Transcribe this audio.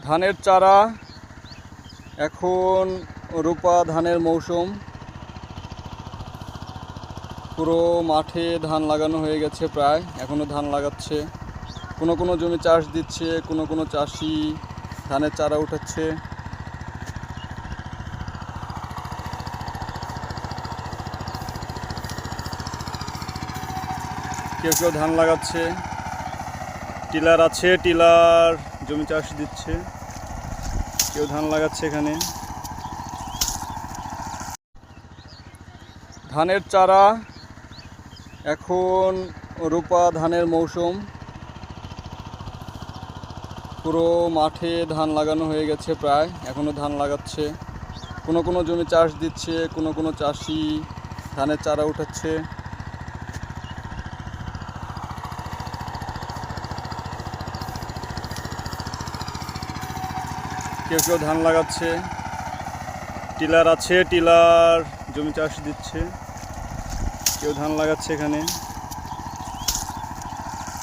ধানের চারা এখন রোপা ধানের মৌসুম। পুরো মাঠে ধান লাগানো হয়ে গেছে, প্রায় এখনও ধান লাগাচ্ছে। কোনো কোনো জমি চাষ দিচ্ছে, কোনো কোনো চাষি ধানের চারা উঠাচ্ছে। কেউ কেউ ধান লাগাচ্ছে, টিলার আছে, টিলার জমি চাষ দিচ্ছে, কেউ ধান লাগাচ্ছে এখানে। ধানের চারা এখন রোপা ধানের মৌসুম। পুরো মাঠে ধান লাগানো হয়ে গেছে, প্রায় এখনও ধান লাগাচ্ছে। কোনো কোনো জমি চাষ দিচ্ছে, কোনো কোনো চাষি ধানের চারা উঠাচ্ছে। কেউ কেউ ধান লাগাচ্ছে, টিলার আছে, টিলার জমি চাষ দিচ্ছে, কেউ ধান লাগাচ্ছে এখানে।